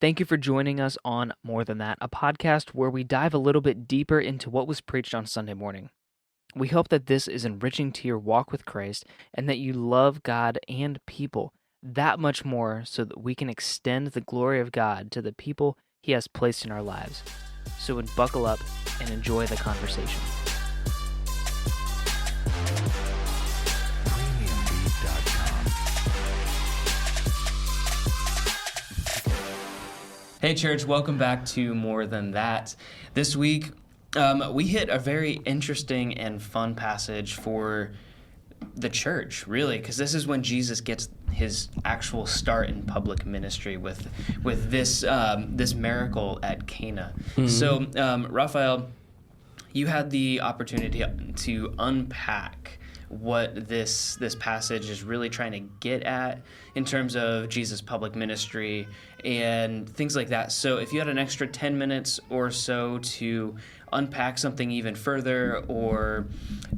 Thank you for joining us on More Than That, a podcast where we dive a little bit deeper into what was preached on Sunday morning. We hope that this is enriching to your walk with Christ and that you love God and people that much more so that we can extend the glory of God to the people He has placed in our lives. So buckle up and enjoy the conversation. Hey, church, welcome back to More Than That. This week, we hit a very interesting and fun passage for the church, really, because this is when Jesus gets his actual start in public ministry with this this miracle at Cana. Mm-hmm. So, Raphael, you had the opportunity to unpack what this passage is really trying to get at in terms of Jesus' public ministry and things like that. So if you had an extra 10 minutes or so to unpack something even further or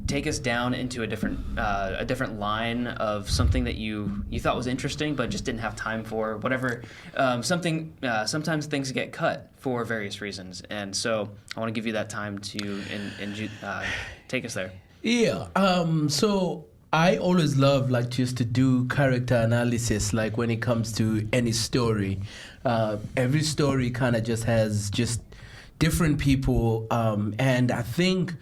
take us down into a different line of something that you thought was interesting but just didn't have time for, whatever, sometimes things get cut for various reasons. And so I want to give you that time to take us there. Yeah. So I always love just to do character analysis, like when it comes to any story. Every story kind of just has just different people, and I think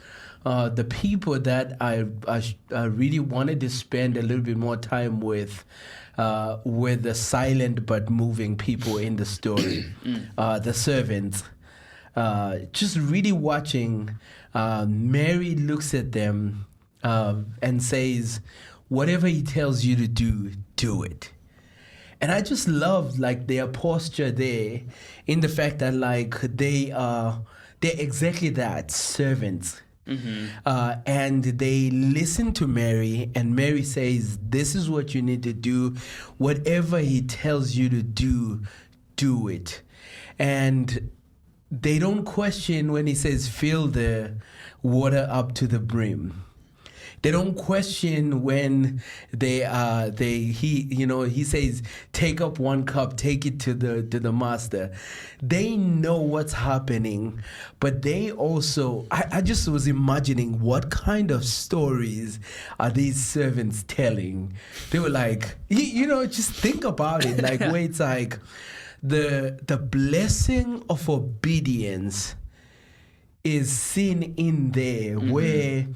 the people that I really wanted to spend a little bit more time with the silent but moving people in the story, the servants. Just really watching, Mary looks at them and says, whatever he tells you to do, do it. And I just love their posture there in the fact that they're exactly that, servants. Mm-hmm. And they listen to Mary, and Mary says, this is what you need to do. Whatever he tells you to do, do it. And they don't question when he says fill the water up to the brim. They don't question when he says take up one cup, take it to the master. They know what's happening, but they also I just was imagining what kind of stories are these servants telling. They were like, just think about it, where it's like the blessing of obedience is seen in there, mm-hmm. where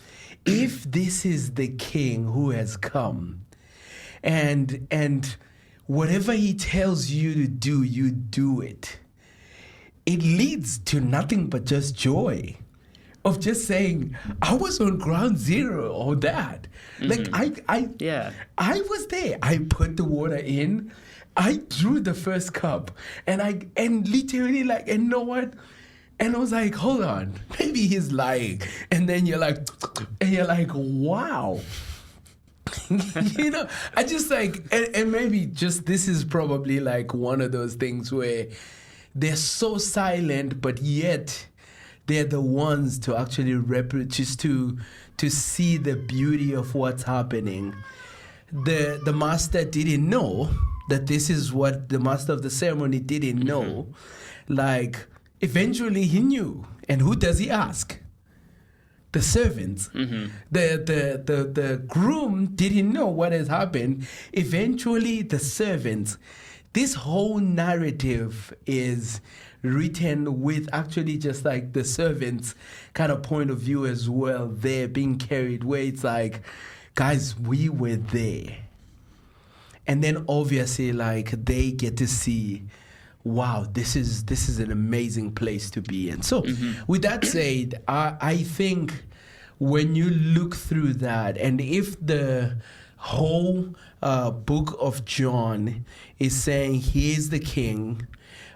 if this is the king who has come and whatever he tells you to do, you do it. It leads to nothing but just joy of just saying, I was on ground zero on that. Mm-hmm. I was there. I put the water in. I drew the first cup and literally and know what? And I was like, hold on, maybe he's lying. And then you're like, wow. I just and maybe just this is probably one of those things where they're so silent, but yet they're the ones to actually just to see the beauty of what's happening. The master didn't know that this is what the master of the ceremony didn't know. Mm-hmm. Eventually he knew. And who does he ask? The servants. Mm-hmm. The groom didn't know what has happened. Eventually the servants. This whole narrative is written with actually just the servants kind of point of view as well. They're being carried where it's guys, we were there. And then obviously they get to see, wow, this is an amazing place to be in. So mm-hmm. with that said, I think when you look through that, and if the whole book of John is saying he is the king,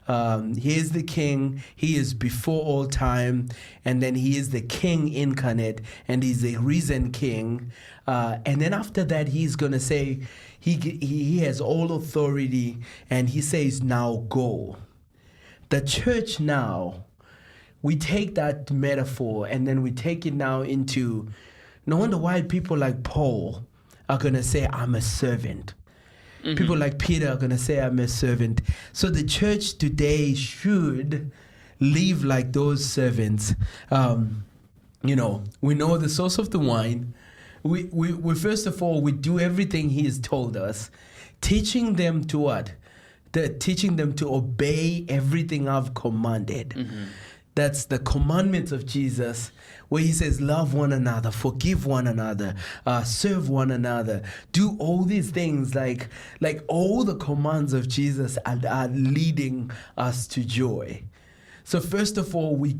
he is the king, he is before all time, and then he is the king incarnate, and he's a risen king, and then after that he's going to say he has all authority, and he says, now go. The church now, we take that metaphor and then we take it now into, no wonder why people like Paul are going to say, I'm a servant. People like Peter are going to say, I'm a servant. So the church today should live like those servants. We know the source of the wine. We first of all, we do everything he has told us, teaching them to what? Teaching them to obey everything I've commanded. That's the commandments of Jesus, where he says, love one another, forgive one another, serve one another, do all these things. Like all the commands of Jesus are leading us to joy. So first of all, we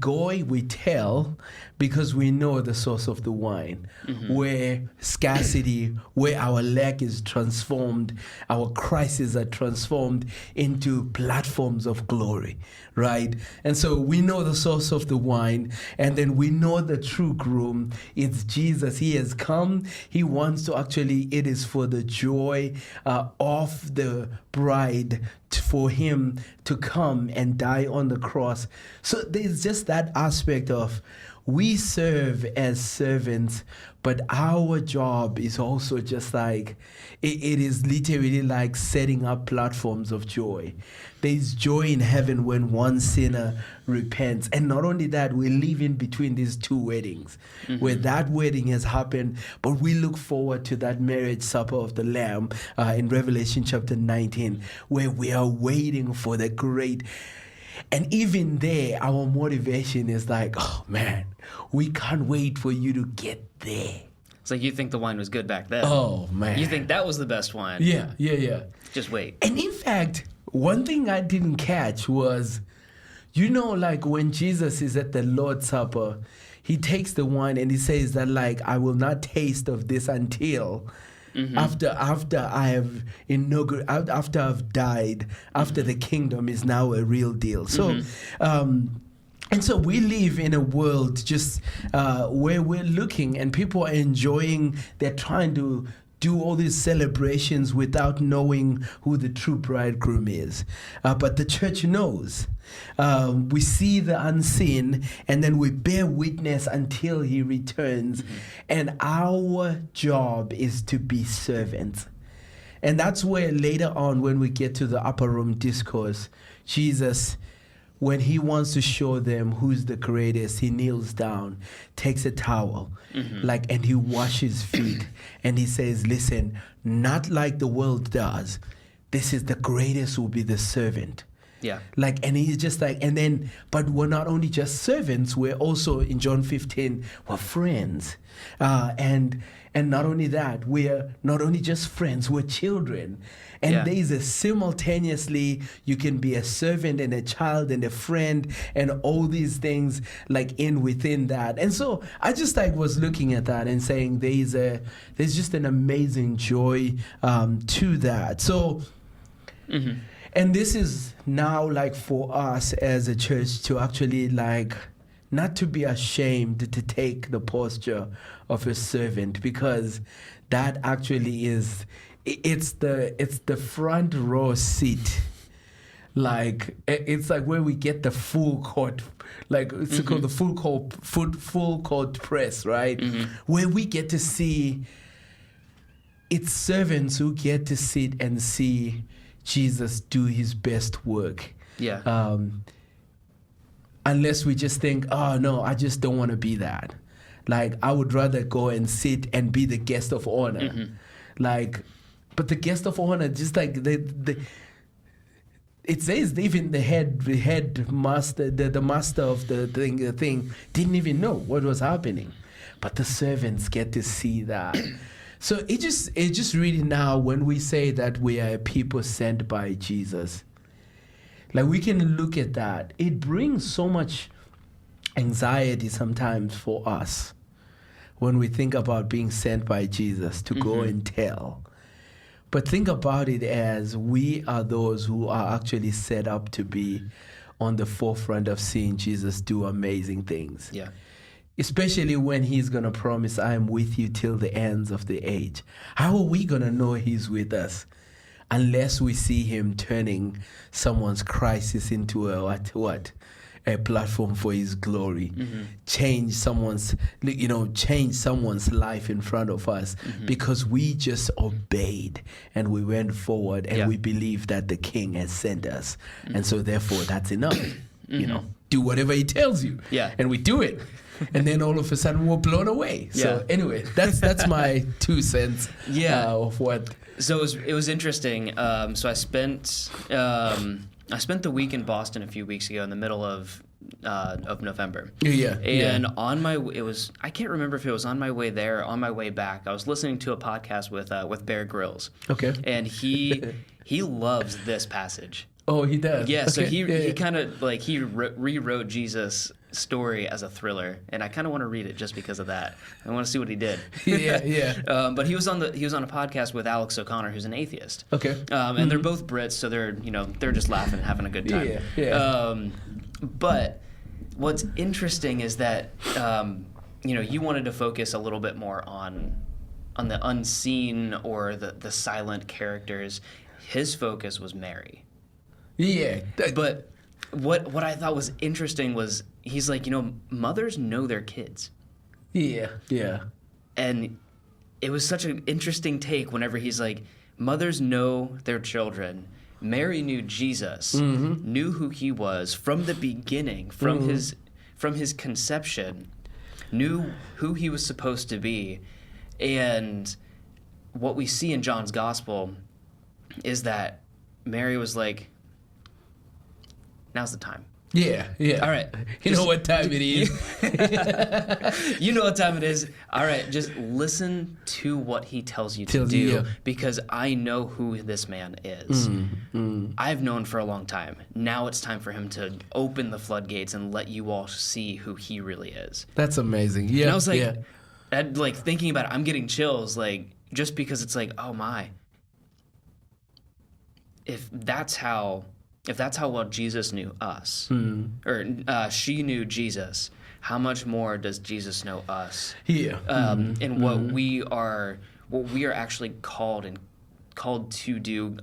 tell, because we know the source of the wine, where scarcity, where our lack is transformed, our crises are transformed into platforms of glory, right? And so we know the source of the wine, and then we know the true groom. It's Jesus. He has come. He wants to it is for the joy of the bride, for him to come and die on the cross. So there's just that aspect of we serve as servants, but our job is also just like, it is literally like setting up platforms of joy. There's joy in heaven when one sinner repents. And not only that, we live in between these two weddings, where that wedding has happened, but we look forward to that marriage supper of the Lamb in Revelation chapter 19, where we are waiting for the great. And even there, our motivation is like, oh man, we can't wait for you to get there. It's like you think the wine was good back then. Oh man. You think that was the best wine. Yeah. Just wait. And in fact, one thing I didn't catch was, like when Jesus is at the Lord's Supper, he takes the wine and he says that I will not taste of this until after I have after I've died, after the kingdom is now a real deal. So, and so we live in a world just where we're looking and people are enjoying. They're trying to do all these celebrations without knowing who the true bridegroom is. But the church knows. We see the unseen, and then we bear witness until he returns. And our job is to be servants. And that's where later on, when we get to the upper room discourse, Jesus, when he wants to show them who's the greatest, he kneels down, takes a towel, and he washes feet. And he says, listen, not like the world does. This is the greatest will be the servant. Yeah. And he's just but we're not only just servants, we're also, in John 15, we're friends. And not only that, we're not only just friends, we're children. And there is simultaneously, you can be a servant and a child and a friend and all these things within that. And so I just was looking at that and saying there's just an amazing joy to that. So, and this is now for us as a church to actually not to be ashamed to take the posture of a servant, because that actually is, it's the front row seat. It's where we get the full court, it's called the full court press, right? Where we get to see, it's servants who get to sit and see Jesus do his best work. Yeah. Unless we just think, oh no, I just don't want to be that. I would rather go and sit and be the guest of honor. But the guest of honor, just it says even the head master, the master of the thing didn't even know what was happening. But the servants get to see that. So it just really now, when we say that we are a people sent by Jesus, we can look at that. It brings so much anxiety sometimes for us when we think about being sent by Jesus to go and tell. But think about it as we are those who are actually set up to be on the forefront of seeing Jesus do amazing things. Yeah. Especially when he's going to promise, I am with you till the ends of the age. How are we going to know he's with us unless we see him turning someone's crisis into a a platform for His glory, change someone's life in front of us, because we just obeyed and we went forward and we believe that the King has sent us, and so therefore that's enough. Do whatever He tells you, and we do it. And then all of a sudden we're blown away. So anyway, that's my 2 cents of what. So it was interesting. So I spent the week in Boston a few weeks ago in the middle of November. And I can't remember if it was on my way there or on my way back. I was listening to a podcast with Grylls. Okay. And he loves this passage. Oh, he does. Yeah, so he kind of rewrote Jesus' story as a thriller, and I kind of want to read it just because of that. I want to see what he did. But he was on a podcast with Alex O'Connor, who's an atheist. Okay. And they're both Brits, so they're just laughing and having a good time. But what's interesting is that you wanted to focus a little bit more on the unseen or the silent characters. His focus was Mary. But what I thought was interesting was he's like, mothers know their kids. And it was such an interesting take whenever he's like, mothers know their children. Mary knew Jesus, knew who He was from the beginning, from his conception, knew who He was supposed to be. And what we see in John's gospel is that Mary was like, now's the time. All right. You know what time it is. You know what time it is. All right, just listen to what He tells you to do, because I know who this man is. I've known for a long time. Now it's time for Him to open the floodgates and let you all see who He really is. That's amazing. And I was like, thinking about it, I'm getting chills, like, just because it's like, oh my. If that's how well Jesus knew us, or she knew Jesus, how much more does Jesus know us? And what we are actually called to do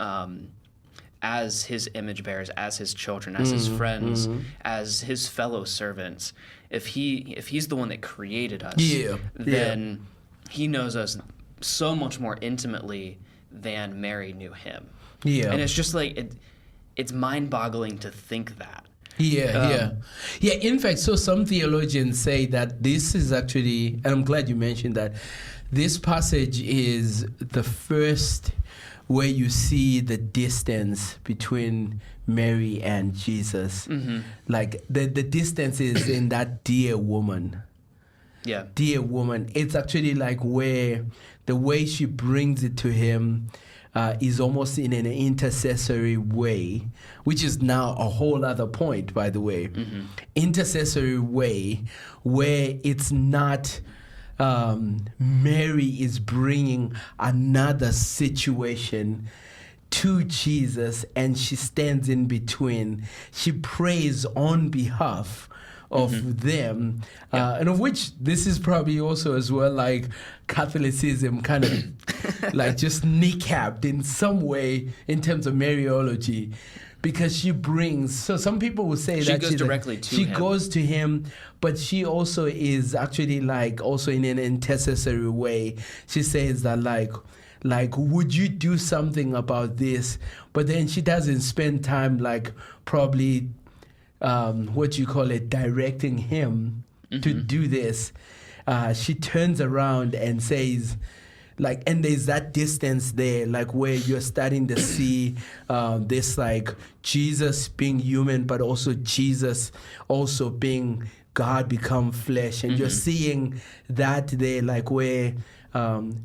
as His image bearers, as His children, as His friends, as His fellow servants. If He's the one that created us, then He knows us so much more intimately than Mary knew Him. And it's just like it's mind-boggling to think that. In fact, so some theologians say that this is actually, and I'm glad you mentioned that, this passage is the first where you see the distance between Mary and Jesus. Like the distance is in that dear woman. Dear woman. It's actually like where the way she brings it to Him is almost in an intercessory way, which is now a whole other point, by the way. Intercessory way where it's not Mary is bringing another situation to Jesus and she stands in between. She prays on behalf of them, and of which this is probably also as well like Catholicism kind of like just kneecapped in some way in terms of Mariology, because she brings, so some people will say she that goes directly to him. She goes to Him, but she also is actually like also in an intercessory way. She says that like would you do something about this? But then she doesn't spend time like probably directing Him to do this. She turns around and says, like, and there's that distance there, like where you're starting to see this like Jesus being human, but also Jesus also being God become flesh, and you're seeing that there, like where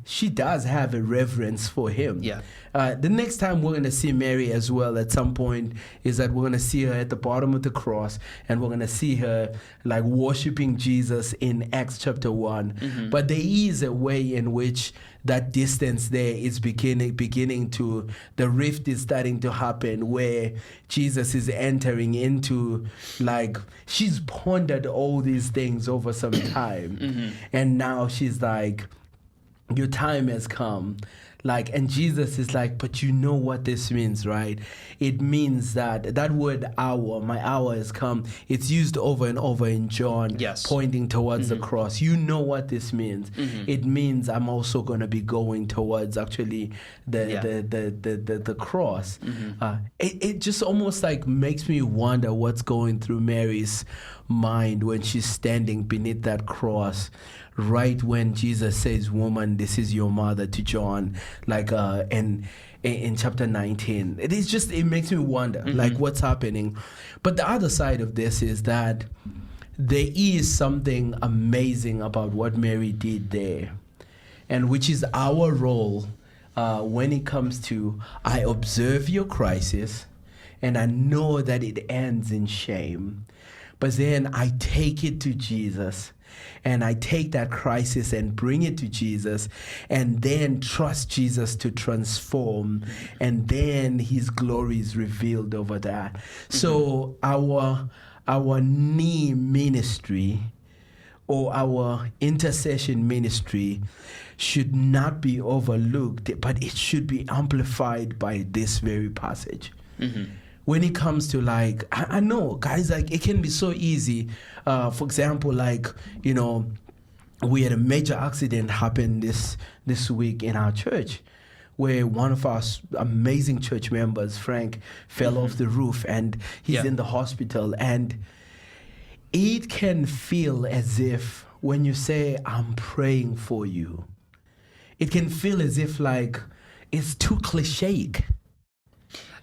she does have a reverence for Him. The next time we're going to see Mary as well at some point is that we're going to see her at the bottom of the cross, and we're going to see her like worshiping Jesus in Acts chapter 1. But there is a way in which that distance there is beginning to, the rift is starting to happen, where Jesus is entering into, like, she's pondered all these things over some time, and now she's like, your time has come. Like, and Jesus is like, but you know what this means, right? It means that word hour, my hour has come. It's used over and over in John, Yes. pointing towards the cross. You know what this means. It means I'm also going to be going towards actually the cross. It just almost like makes me wonder what's going through Mary's mind when she's standing beneath that cross, right when Jesus says, "Woman, this is your mother," to John, like in chapter 19. It makes me wonder, like, what's happening. But the other side of this is that there is something amazing about what Mary did there, and which is our role when it comes to, I observe your crisis, and I know that it ends in shame. But then I take it to Jesus, and I take that crisis and bring it to Jesus, and then trust Jesus to transform, and then his glory is revealed over that. So our knee ministry or our intercession ministry should not be overlooked, but it should be amplified by this very passage. When it comes to, like, I know, guys, like, it can be so easy. For example, like, you know, we had a major accident happen this week in our church, where one of our amazing church members, Frank, fell off the roof, and he's in the hospital. And it can feel as if when you say, "I'm praying for you," it can feel as if, like, it's too cliche.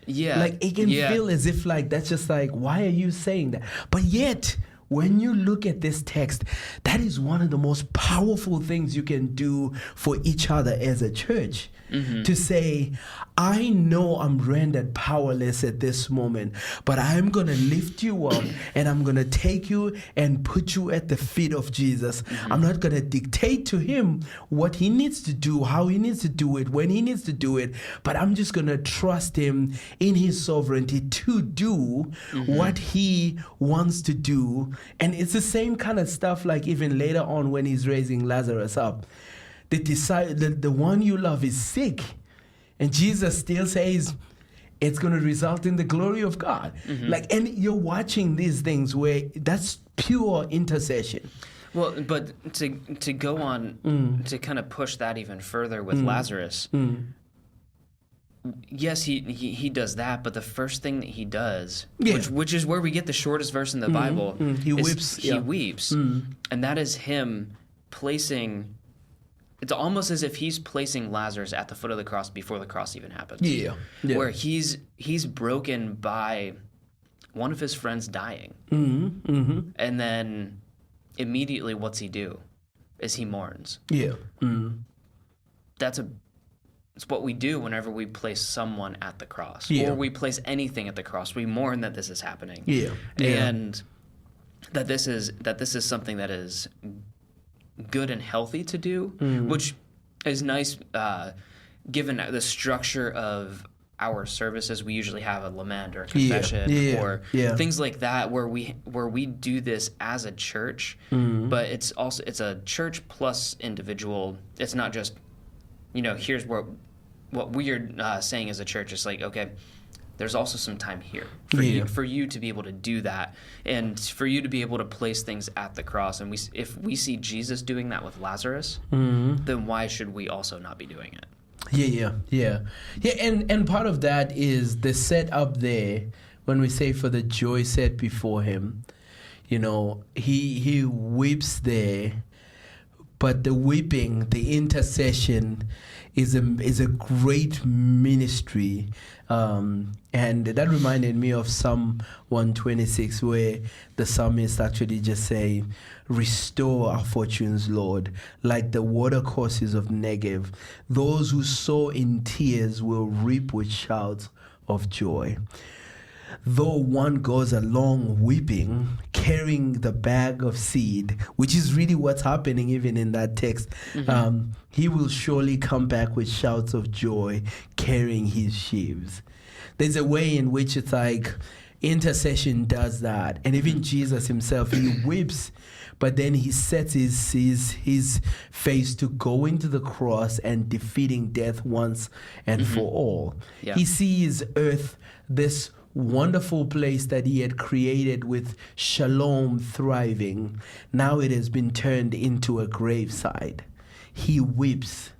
Yeah. Like, it can feel as if, like, that's just like, why are you saying that? But yet, when you look at this text, that is one of the most powerful things you can do for each other as a church. To say, I know I'm rendered powerless at this moment, but I'm going to lift you up, and I'm going to take you and put you at the feet of Jesus. I'm not going to dictate to him what he needs to do, how he needs to do it, when he needs to do it, but I'm just going to trust him in his sovereignty to do what he wants to do. And it's the same kind of stuff, like, even later on when he's raising Lazarus up. The one you love is sick, and Jesus still says it's going to result in the glory of God. Like, and you're watching these things where that's pure intercession. Well, but to go on to kind of push that even further with Lazarus. Yes, he does that, but the first thing that he does, which is where we get the shortest verse in the Bible, he weeps. He weeps, and that is him placing. It's almost as if he's placing Lazarus at the foot of the cross before the cross even happens. Where he's broken by one of his friends dying, and then immediately what's he do? Is he mourns. It's what we do whenever we place someone at the cross, or we place anything at the cross. We mourn that this is happening, and that this is something that is good and healthy to do, which is nice given the structure of our services. We usually have a lament or a confession or things like that where we do this as a church, but it's a church plus individual. It's not just, here's what we are saying as a church. It's like, okay, there's also some time here for you to be able to do that, and for you to be able to place things at the cross. And if we see Jesus doing that with Lazarus, then why should we also not be doing it? Yeah. And part of that is the setup there. When we say for the joy set before him, he weeps there. But the weeping, the intercession, is a great ministry, and that reminded me of Psalm 126, where the psalmist actually just say, "Restore our fortunes, Lord, like the watercourses of Negev. Those who sow in tears will reap with shouts of joy." Though one goes along weeping, carrying the bag of seed, which is really what's happening even in that text, he will surely come back with shouts of joy, carrying his sheaves. There's a way in which it's like intercession does that. And even Jesus himself, he weeps, but then he sets his face to go into the cross and defeating death once and for all. Yeah. He sees earth, this wonderful place that he had created with shalom thriving. Now it has been turned into a graveside. He weeps,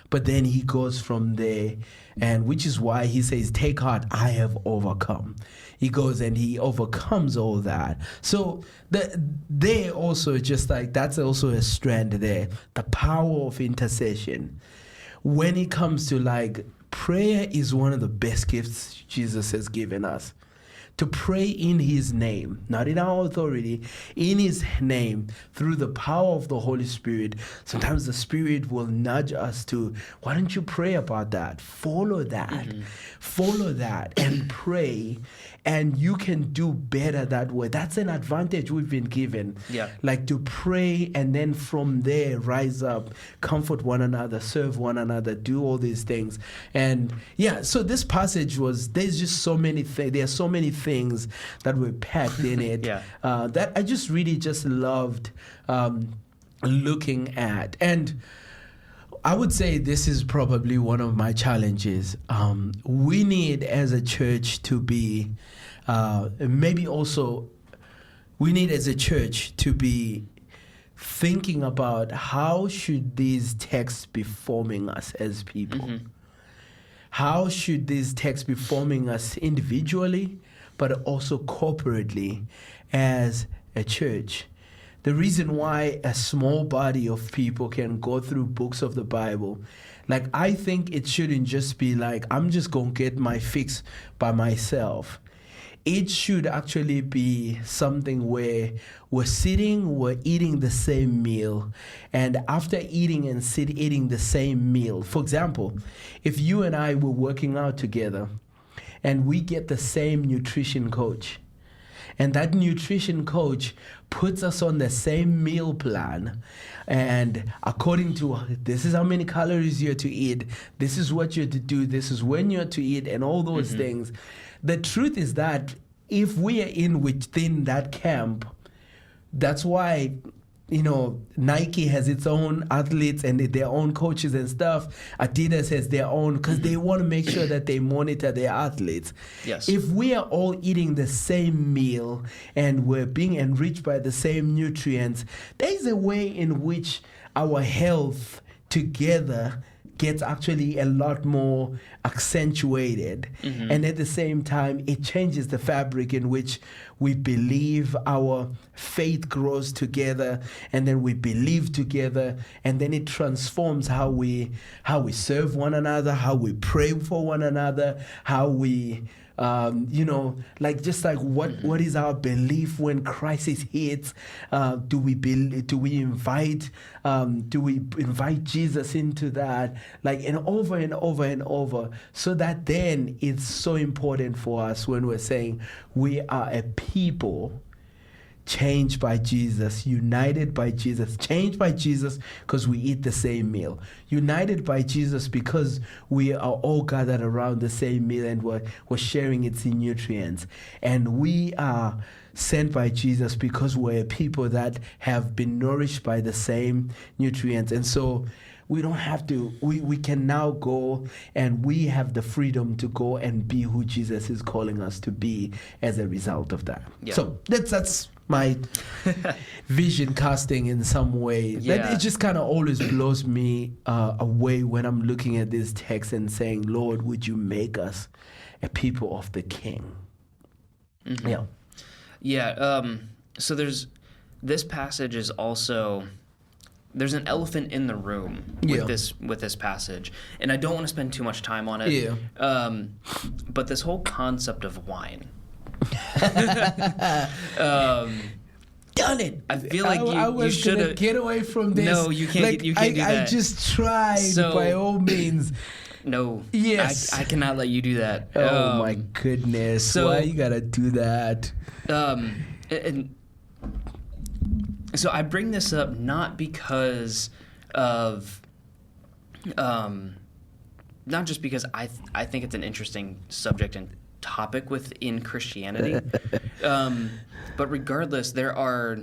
but then he goes from there, and which is why he says, take heart, I have overcome. He goes and he overcomes all that. So they also, just like, that's also a strand there, the power of intercession. When it comes to, like, prayer is one of the best gifts Jesus has given us. To pray in his name, not in our authority, in his name, through the power of the Holy Spirit. Sometimes the Spirit will nudge us to, why don't you pray about that? Follow that. Follow that and pray. And you can do better that way. That's an advantage we've been given. Yeah. Like to pray and then from there rise up, comfort one another, serve one another, do all these things. And yeah, so this passage there's just so many things. There are so many things that were packed in it that I just really just loved looking at. And I would say this is probably one of my challenges. We need as a church to be, maybe also, we need as a church to be thinking about how should these texts be forming us as people? How should these texts be forming us individually, but also corporately as a church? The reason why a small body of people can go through books of the Bible, like, I think it shouldn't just be like, I'm just going to get my fix by myself. It should actually be something where we're eating the same meal, and after eating the same meal, for example, if you and I were working out together and we get the same nutrition coach, and that nutrition coach puts us on the same meal plan, and according to, this is how many calories you're to eat, this is what you're to do, this is when you're to eat, and all those things. The truth is that if we are within that camp, that's why, Nike has its own athletes and their own coaches and stuff. Adidas has their own, because they want to make sure that they monitor their athletes. Yes. If we are all eating the same meal and we're being enriched by the same nutrients, there's a way in which our health together gets actually a lot more accentuated. And at the same time, it changes the fabric in which we believe, our faith grows together, and then we believe together, and then it transforms how we serve one another, how we pray for one another, how we what is our belief when crisis hits? Do we invite Jesus into that? And over and over and over. So that then it's so important for us when we're saying we are a people changed by Jesus, united by Jesus, changed by Jesus because we eat the same meal, united by Jesus because we are all gathered around the same meal and we're sharing its nutrients, and we are sent by Jesus because we're a people that have been nourished by the same nutrients. And so we don't have to, we can now go, and we have the freedom to go and be who Jesus is calling us to be as a result of that. Yeah. So that's my vision casting in some way. Yeah. That it just kind of always blows me away when I'm looking at this text and saying, Lord, would you make us a people of the King? Yeah. Yeah. So this passage is also, there's an elephant in the room with this passage, and I don't want to spend too much time on it. Yeah. But this whole concept of wine. Done it. I feel like I was you should gonna get away from this. No, you can't. You can't do that. I just tried by all means. No. Yes. I cannot let you do that. Oh my goodness! So, why you gotta do that? And so I bring this up not because of, not just because I think it's an interesting subject and topic within Christianity, but regardless, there are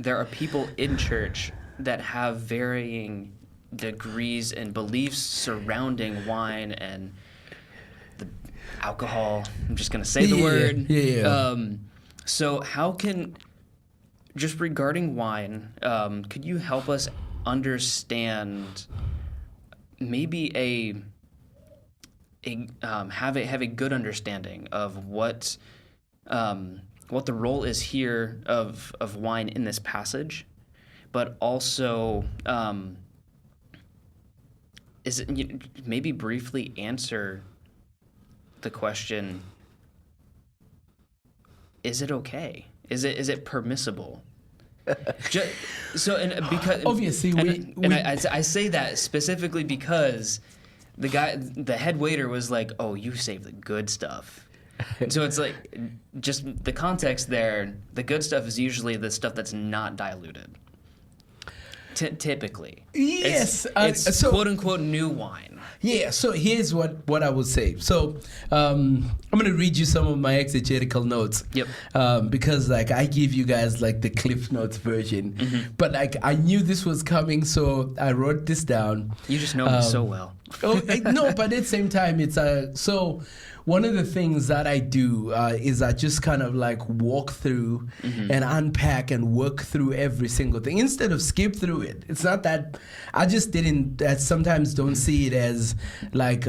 there are people in church that have varying degrees and beliefs surrounding wine and the alcohol. I'm just going to say the word. Yeah. So how can, just regarding wine, could you help us understand maybe have a good understanding of what the role is here of wine in this passage, but also maybe briefly answer the question: is it okay? Is it permissible? Because obviously I say that specifically because the head waiter was like, "Oh, you saved the good stuff." So it's like, just the context there. The good stuff is usually the stuff that's not diluted. Typically, yes, it's quote unquote new wine. Yeah. So here's what I would say. So I'm gonna read you some of my exegetical notes. Yep. Because like I give you guys like the Cliff Notes version, but like I knew this was coming, so I wrote this down. You just know me so well. No, but at the same time, it's so. One of the things that I do is I just kind of like walk through and unpack and work through every single thing instead of skip through it. It's not that I just didn't. I sometimes don't see it as like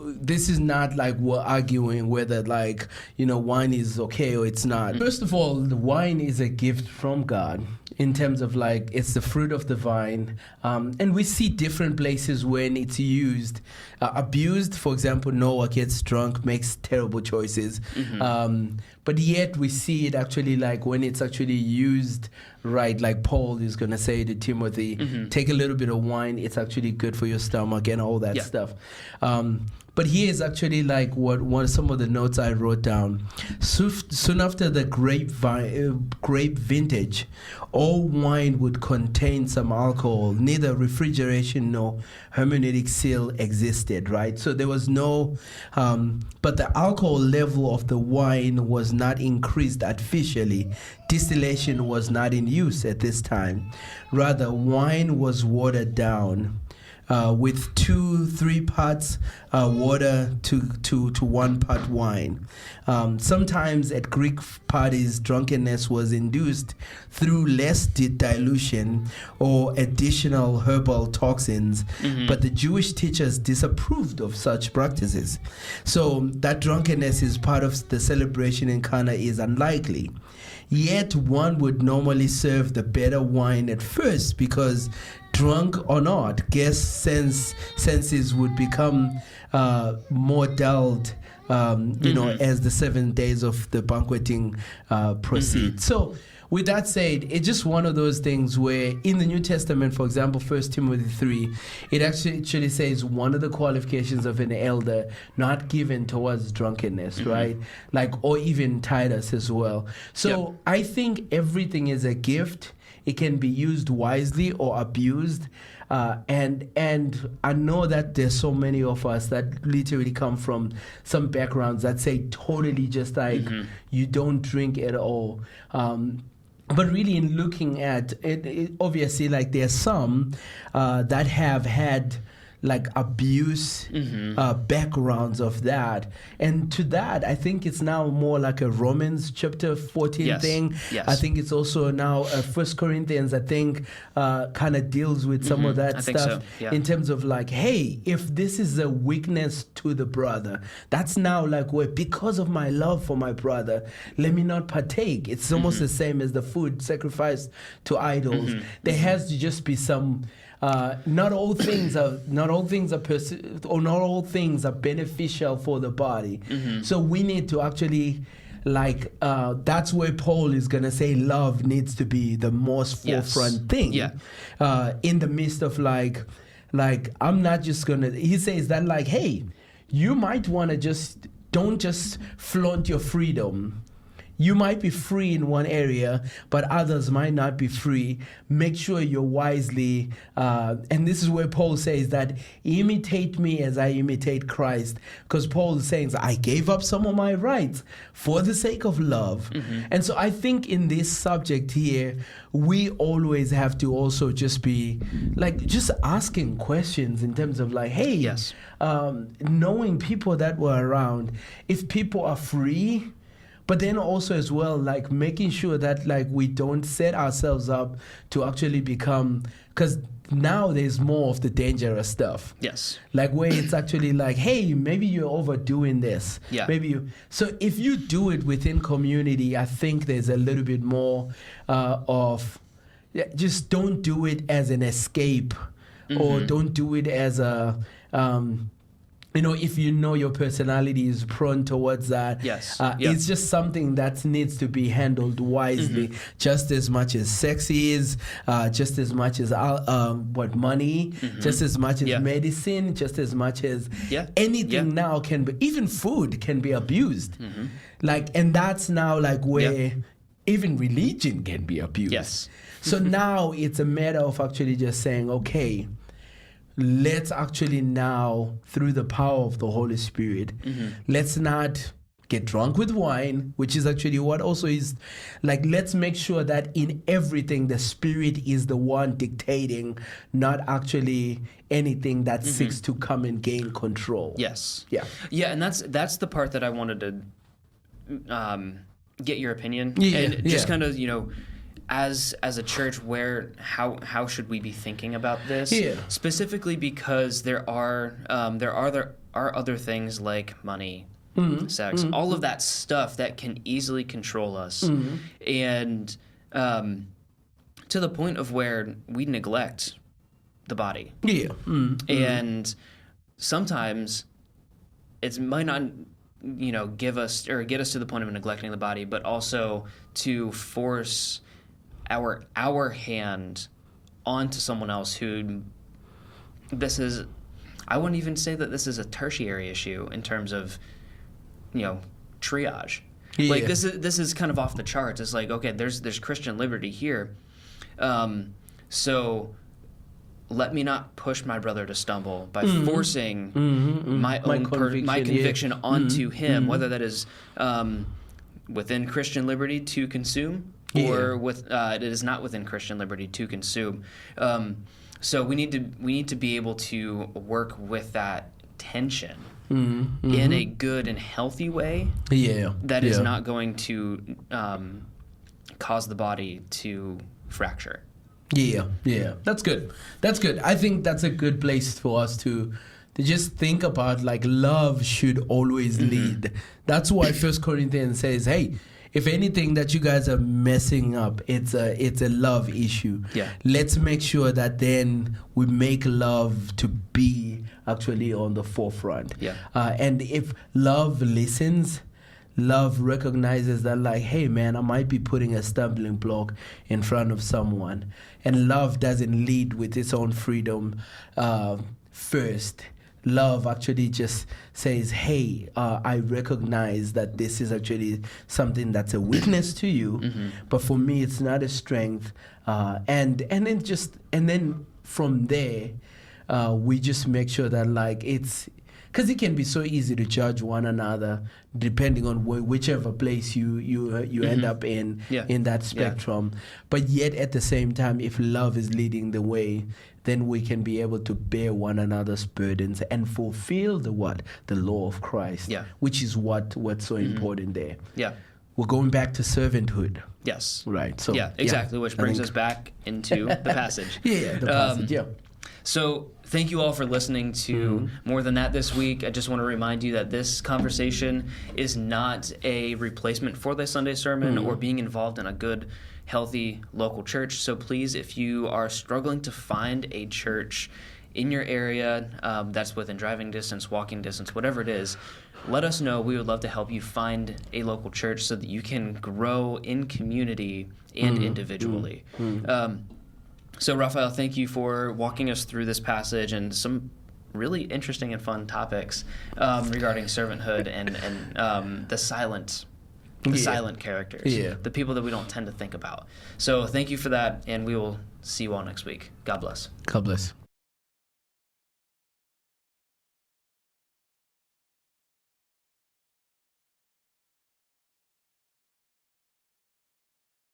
this is not like we're arguing whether like wine is okay or it's not. First of all, the wine is a gift from God in terms of like it's the fruit of the vine, and we see different places when it's used, abused. For example, Noah gets drunk, makes terrible choices, but yet we see it actually like when it's actually used right, like Paul is going to say to Timothy, take a little bit of wine, it's actually good for your stomach and all that stuff. But here is actually like what some of the notes I wrote down. Soon after the grape vintage, all wine would contain some alcohol. Neither refrigeration nor hermeneutic seal existed, right? So there was no, but the alcohol level of the wine was not increased artificially. Distillation was not in use at this time. Rather, wine was watered down. With 2-3 parts water to 1 part wine. Sometimes at Greek parties, drunkenness was induced through less dilution or additional herbal toxins, but the Jewish teachers disapproved of such practices. So that drunkenness is part of the celebration in Cana is unlikely. Yet one would normally serve the better wine at first because drunk or not, guest senses would become more dulled, as the 7 days of the banqueting proceed. So with that said, it's just one of those things where in the New Testament, for example, 1 Timothy 3, it actually says one of the qualifications of an elder not given towards drunkenness, right? Like, or even Titus as well. So I think everything is a gift. It can be used wisely or abused. And I know that there's so many of us that literally come from some backgrounds that say totally just like you don't drink at all. But really in looking at it, obviously like there's some that have had like abuse backgrounds of that, and to that I think it's now more like a Romans chapter 14 thing. I think it's also now 1 Corinthians I think kind of deals with some of that stuff in terms of like, hey, if this is a weakness to the brother, that's now like where because of my love for my brother, let me not partake. It's almost the same as the food sacrificed to idols. There has to just be some not all things are beneficial for the body. So we need to actually that's where Paul is gonna say love needs to be the most forefront thing. In the midst of like I'm not just gonna. He says that like, hey, you might want to don't just flaunt your freedom. you might be free in one area, but others might not be free. Make sure you're wisely, and this is where Paul says that imitate me as I imitate Christ, because Paul is saying, I gave up some of my rights for the sake of love. And so I think in this subject here, we always have to also just be like, just asking questions in terms of like, hey, Yes. Knowing people that were around, if people are free, but then also as well, like making sure that like we don't set ourselves up to actually become, because now there's more of the dangerous stuff. Yes. Like where it's actually like, hey, maybe you're overdoing this. Yeah. Maybe you. So if you do it within community, I think there's a little bit more of, just don't do it as an escape, or don't do it as a, if you know your personality is prone towards that. Yes. It's just something that needs to be handled wisely, just as much as sex is, just as much as money, just as much as medicine, just as much as anything now can be, even food can be abused. Like, and that's now like where even religion can be abused. Yes. So now it's a matter of actually just saying, okay, let's actually now, through the power of the Holy Spirit, let's not get drunk with wine, which is actually what also is like, let's make sure that in everything the Spirit is the one dictating, not actually anything that seeks to come and gain control. Yes. Yeah. Yeah, and that's the part that I wanted to get your opinion. Yeah, and just yeah. kind of, as a church, how should we be thinking about this? Yeah. Specifically because there are other things like money, sex, all of that stuff that can easily control us, and to the point of where we neglect the body. Yeah. And sometimes it might not get us to the point of neglecting the body, but also to force our hand onto someone else who I wouldn't even say that this is a tertiary issue in terms of triage. Yeah. Like this is kind of off the charts. It's like, okay, there's Christian liberty here, so let me not push my brother to stumble by forcing my conviction onto him, whether that is within Christian liberty to consume, or it is not within Christian liberty to consume. So we need to be able to work with that tension in a good and healthy way. Yeah. That is not going to cause the body to fracture. Yeah. That's good. I think that's a good place for us to just think about, like, love should always lead. That's why 1 Corinthians says, hey, if anything that you guys are messing up, it's a love issue. Yeah. Let's make sure that then we make love to be actually on the forefront. Yeah. And if love listens, love recognizes that, like, hey, man, I might be putting a stumbling block in front of someone. And love doesn't lead with its own freedom first. Love actually just says, hey, I recognize that this is actually something that's a weakness to you, but for me, it's not a strength. And then from there, we just make sure that, like, it's, because it can be so easy to judge one another depending on whichever place you end up in that spectrum. But yet at the same time, if love is leading the way, then we can be able to bear one another's burdens and fulfill the law of Christ, which is what's so important there. Yeah. We're going back to servanthood. Yes. Right. So exactly, which brings us back into the passage. The passage, So thank you all for listening to More Than That this week. I just want to remind you that this conversation is not a replacement for the Sunday sermon or being involved in a good, healthy local church. So please, if you are struggling to find a church in your area that's within driving distance, walking distance, whatever it is, let us know. We would love to help you find a local church so that you can grow in community and individually. So, Raphael, thank you for walking us through this passage and some really interesting and fun topics regarding servanthood and the silent the Yeah. silent characters, Yeah. the people that we don't tend to think about. So thank you for that, and we will see you all next week. God bless. God bless.